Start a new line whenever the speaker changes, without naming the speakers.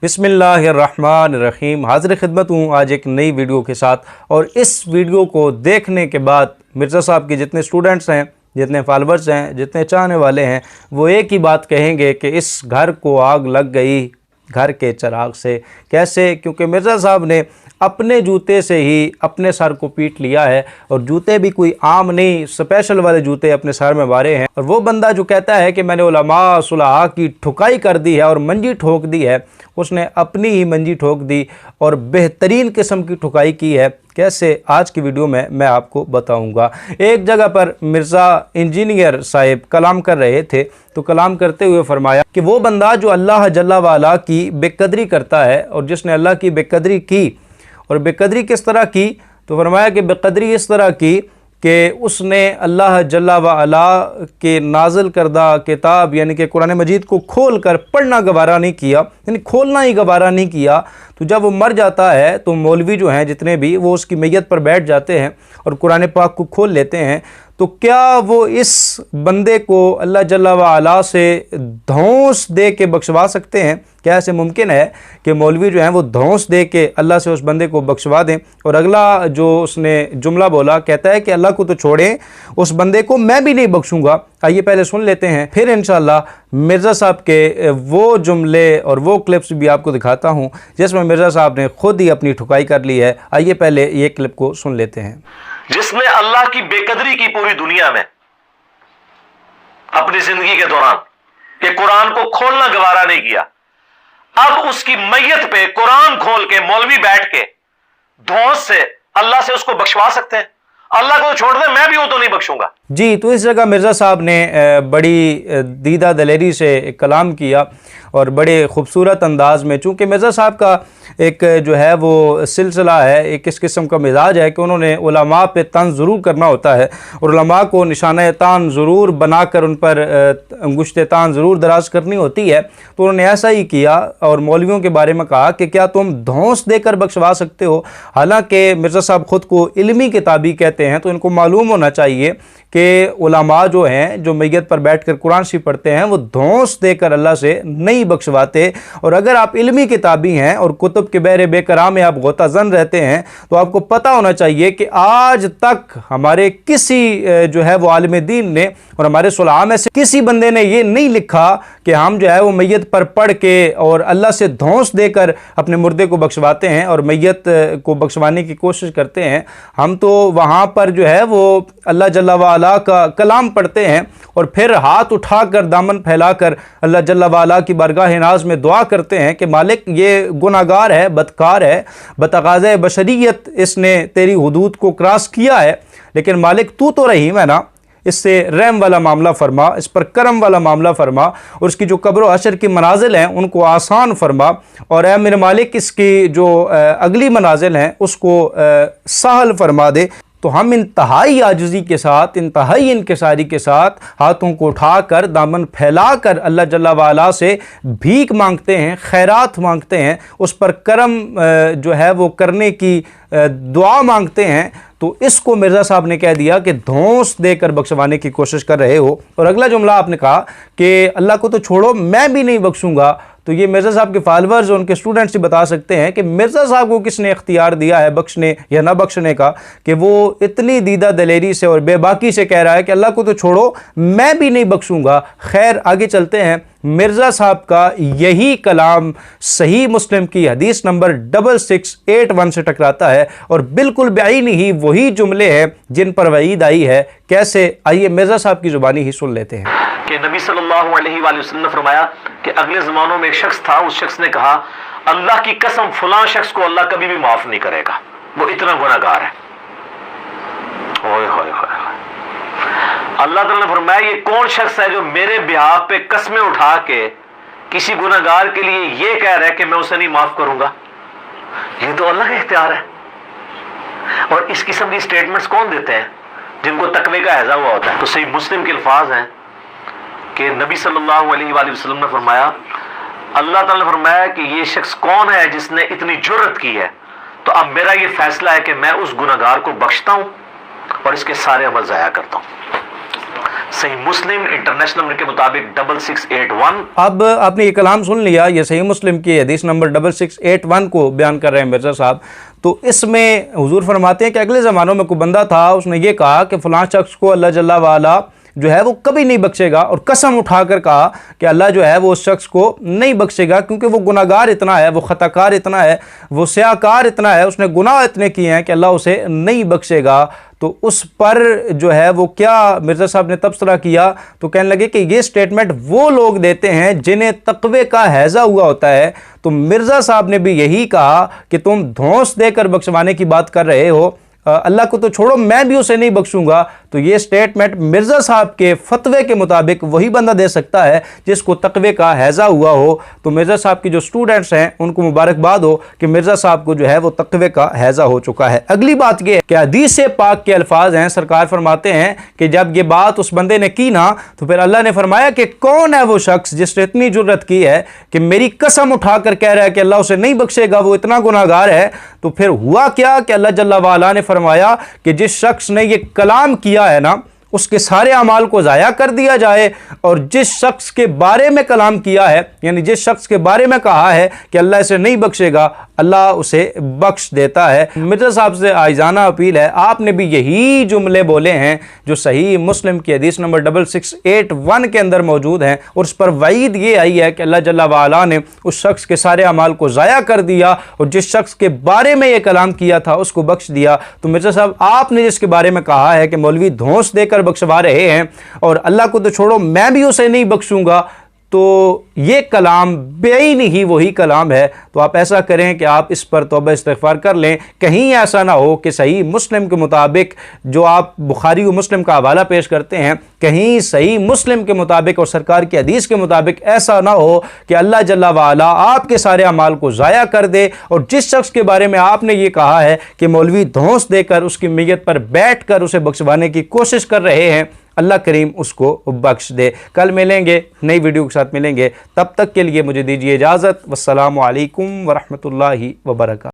बिस्मिल्लाहिर्रहमानिर्रहीम। हाज़िर खिदमत हूँ आज एक नई वीडियो के साथ। और इस वीडियो को देखने के बाद मिर्ज़ा साहब के जितने स्टूडेंट्स हैं, जितने फॉलोअर्स हैं, जितने चाहने वाले हैं, वो एक ही बात कहेंगे कि इस घर को आग लग गई घर के चिराग से। कैसे? क्योंकि मिर्ज़ा साहब ने अपने जूते से ही अपने सर को पीट लिया है, और जूते भी कोई आम नहीं, स्पेशल वाले जूते अपने सर में मारे हैं। और वो बंदा जो कहता है कि मैंने उलमा सुलहा की ठुकाई कर दी है और मंजी ठोक दी है, उसने अपनी ही मंजी ठोक दी और बेहतरीन किस्म की ठुकाई की है। कैसे? आज की वीडियो में मैं आपको बताऊंगा। एक जगह पर मिर्ज़ा इंजीनियर साहब कलाम कर रहे थे, तो कलाम करते हुए फरमाया कि वो बंदा जो अल्लाह जल्ला वाला की बेकदरी करता है, और जिसने अल्लाह की बेकदरी की, और बेकदरी किस तरह की, तो फरमाया कि बेकदरी इस तरह की कि उसने अल्लाह जल्ला वाला के नाज़िल करदा किताब यानी कि कुरान मजीद को खोल कर पढ़ना गवारा नहीं किया, यानी खोलना ही गवारा नहीं किया। तो जब वो मर जाता है तो मौलवी जो हैं जितने भी, वो उसकी मैयत पर बैठ जाते हैं और कुरान पाक को खोल लेते हैं। तो क्या वो इस बंदे को अल्लाह जल्ला वाला से धौंस दे के बख्शवा सकते हैं? क्या ऐसे मुमकिन है कि मौलवी जो हैं वो धौंस दे के अल्लाह से उस बंदे को बख्शवा दें? और अगला जो उसने जुमला बोला, कहता है कि अल्लाह को तो छोड़ें, उस बंदे को मैं भी नहीं बख्शूंगा। आइए पहले सुन लेते हैं, फिर इंशाअल्लाह मिर्ज़ा साहब के वो जुमले और वो क्लिप्स भी आपको दिखाता हूँ जिसमें मिर्ज़ा साहब ने खुद ही अपनी ठुकाई कर ली है। आइए पहले ये क्लिप को सुन लेते हैं।
जिसने अल्लाह की बेकदरी की पूरी दुनिया में अपनी जिंदगी के दौरान, कि कुरान को खोलना गवारा नहीं किया, अब उसकी मैयत पे कुरान खोल के मौलवी बैठ के धौंस से अल्लाह से उसको बख्शवा सकते हैं? अल्लाह को छोड़ दे, मैं भी वो तो नहीं बख्शूंगा।
जी, तो इस जगह मिर्ज़ा साहब ने बड़ी दीदा दलेरी से कलाम किया और बड़े ख़ूबसूरत अंदाज में। चूँकि मिर्ज़ा साहब का एक जो है वो सिलसिला है, एक इस किस्म का मिजाज है कि उन्होंने उलमा पे तंज़ ज़रूर करना होता है और उलमा को निशाना तान ज़रूर बनाकर उन पर अंगुश्त तान ज़रूर दराज करनी होती है। तो उन्होंने ऐसा ही किया और मौलवियों के बारे में कहा कि क्या तुम धौंस देकर बख्शवा सकते हो? हालांकि मिर्ज़ा साहब ख़ुद को इल्मी किताबी कहते हैं, तो इनको मालूम होना चाहिए कि उलमा जो हैं, जो मैयत पर बैठकर कुरान शरीफ पढ़ते हैं, वो धौंस देकर अल्लाह से नहीं बख्शवाते। और अगर आप इल्मी किताबी हैं और कुतुब के बहरे बेकराम में आप गोताज़न रहते हैं, तो आपको पता होना चाहिए कि आज तक हमारे किसी जो है वो आलिम दीन ने और हमारे सुलहा में से किसी बंदे ने ये नहीं लिखा कि हम जो है वो मैयत पर पढ़ के और अल्लाह से धौंस देकर अपने मुर्दे को बख्शवाते हैं और मैयत को बख्शवाने की कोशिश करते हैं। हम तो वहाँ पर जो है वो अल्लाह जल्ला वाला का कलाम पढ़ते हैं और फिर हाथ उठाकर दामन फैलाकर अल्लाह जल्ला वाला की बारगाह नाज में दुआ करते हैं कि मालिक ये गुनाहगार है, बदकार है, बतगाज़े बशरियत इसने तेरी हुदूद को क्रॉस किया है, लेकिन मालिक तू तो रहीम है ना, इससे रहम वाला मामला फरमा, इस पर करम वाला मामला फरमा, और उसकी जो कब्र हशर की मनाजिल हैं उनको आसान फरमा, और ऐ मेरे मालिक इसकी जो अगली मनाजिल हैं उसको सहल फरमा दे। तो हम इंतहाई आजिज़ी के साथ, इंतहाई इनकिसारी के साथ हाथों को उठाकर दामन फैलाकर अल्लाह जल्ला वाला से भीख मांगते हैं, खैरात मांगते हैं, उस पर करम जो है वो करने की दुआ मांगते हैं। तो इसको मिर्ज़ा साहब ने कह दिया कि धौंस देकर बख्शवाने की कोशिश कर रहे हो। और अगला जुमला आपने कहा कि अल्लाह को तो छोड़ो, मैं भी नहीं बख्शूंगा। तो ये मिर्ज़ा साहब के फॉलोअर्स और उनके स्टूडेंट्स ही बता सकते हैं कि मिर्ज़ा साहब को किसने इख्तियार दिया है बख्शने या ना बख्शने का, कि वो इतनी दीदा दलेरी से और बेबाकी से कह रहा है कि अल्लाह को तो छोड़ो, मैं भी नहीं बख्शूंगा। खैर, आगे चलते हैं। मिर्ज़ा साहब का यही कलाम सही मुस्लिम की हदीस नंबर 6681 से टकराता है और बिल्कुल बेआईनी ही वही जुमले हैं जिन पर वईद आई है। कैसे? आइए मिर्ज़ा साहब की ज़ुबानी ही सुन लेते हैं
कि नबी सल्लल्लाहु अलैहि वसल्लम ने फरमाया कि अगले ज़मानों में एक शख्स था, उस शख्स ने कहा अल्लाह की कसम फलां शख्स को अल्लाह कभी भी माफ़ नहीं करेगा, वो इतना गुनाहगार है। ओए होए होए। अल्लाह ताला ने फरमाया ये कौन शख्स है जो मेरे बिहाफ पे कस्में उठा के किसी गुनाहगार के लिए ये कह रहा है कि मैं उसे नहीं माफ करूंगा? ये तो अल्लाह का इख्तियार है। और इस किस्म की स्टेटमेंट्स कौन देते हैं? जिनको तकवे का हैजा हुआ होता है। तो सही मुस्लिम के अल्फाज हैं कि नबी सल्लल्लाहु अलैहि वसल्लम ने फरमाया, अल्लाह ताला ने फरमाया कि ये शख्स कौन है जिसने इतनी जुर्रत की है, तो अब मेरा ये फैसला है कि मैं उस गुनाहगार को बख्शता हूं और इसके सारे अमल ज़ाया करता हूं। सही मुस्लिम इंटरनेशनल नंबर के मुताबिक 6681।
अब आपने ये कलाम सुन लिया, ये सही मुस्लिम की हदीस नंबर 6681 को बयान कर रहे हैं मिर्ज़ा साहब। तो इसमें हुजूर फरमाते हैं कि अगले ज़मानों में कोई बंदा था, उसने ये कहा कि फ़लाँ शख्स को अल्लाह जल्ला वाला जो है वो कभी नहीं बख्शेगा, और कसम उठाकर कहा कि अल्लाह जो है वो उस शख्स को नहीं बख्शेगा क्योंकि वो गुनाहगार इतना है, वो ख़ताकार इतना है, वो स्याकार इतना है, उसने गुनाह इतने किए हैं कि अल्लाह उसे नहीं बख्शेगा। तो उस पर जो है वो क्या मिर्ज़ा साहब ने तबसरा किया, तो कहने लगे कि ये स्टेटमेंट वो लोग देते हैं जिन्हें तक़वे का हैज़ा हुआ होता है। तो मिर्ज़ा साहब ने भी यही कहा कि तुम धौंस देकर बख्शवाने की बात कर रहे हो, अल्लाह को तो छोड़ो मैं भी उसे नहीं बख्शूंगा। तो ये स्टेटमेंट मिर्ज़ा साहब के फतवे के मुताबिक वही बंदा दे सकता है जिसको तक़वे का हैज़ा हुआ हो। तो मिर्ज़ा साहब की जो स्टूडेंट्स हैं उनको मुबारकबाद हो कि मिर्ज़ा साहब को जो है वो तक़वे का हैज़ा हो चुका है। अगली बात ये कि हदीस पाक के अल्फाज हैं, सरकार फरमाते हैं कि जब ये बात उस बंदे ने की ना, तो फिर अल्लाह ने फरमाया कि कौन है वो शख्स जिसने इतनी जुर्रत की है कि मेरी कसम उठाकर कह रहा है कि अल्लाह उसे नहीं बख्शेगा, वो इतना गुनाहगार है। तो फिर हुआ क्या कि अल्लाह जल्ला वाला ने फरमाया कि जिस शख्स ने ये कलाम किया है ना, उसके सारे अमाल को ज़ाया कर दिया जाए, और जिस शख्स के बारे में कलाम किया है, यानी जिस शख्स के बारे में कहा है कि अल्लाह इसे नहीं बख्शेगा, अल्लाह उसे बख्श देता है। मिर्ज़ा साहब से आइजाना अपील है, आपने भी यही जुमले बोले हैं जो सही मुस्लिम की हदीस नंबर 6681 के अंदर मौजूद हैं, और उस पर वईद ये आई है कि अल्लाह जल्ला वाला ने उस शख्स के सारे अमाल को ज़ाया कर दिया, और जिस शख्स के बारे में ये कलाम किया था उसको बख्श दिया। तो मिर्ज़ा साहब आपने जिसके बारे में कहा है कि मौलवी धौंस देकर बख्शवा रहे हैं और अल्लाह को तो छोड़ो मैं भी उसे नहीं बख्शूंगा, तो ये कलाम बेईन ही वही कलाम है। तो आप ऐसा करें कि आप इस पर तौबा इस्तिग़फ़ार कर लें, कहीं ऐसा ना हो कि सही मुस्लिम के मुताबिक जो आप बुखारी व मुस्लिम का हवाला पेश करते हैं, कहीं सही मुस्लिम के मुताबिक और सरकार की हदीस के मुताबिक ऐसा ना हो कि अल्लाह जल्ला वाला आपके सारे अमाल को ज़ाया कर दे, और जिस शख्स के बारे में आपने ये कहा है कि मौलवी धौंस देकर उसकी मैयत पर बैठ कर उसे बख्शवाने की कोशिश कर रहे हैं, अल्लाह करीम उसको बख्श दे। कल मिलेंगे, नई वीडियो के साथ मिलेंगे, तब तक के लिए मुझे दीजिए इजाज़त। वस्सलामु अलैकुम वरहमतुल्लाहि वबरकातुहू।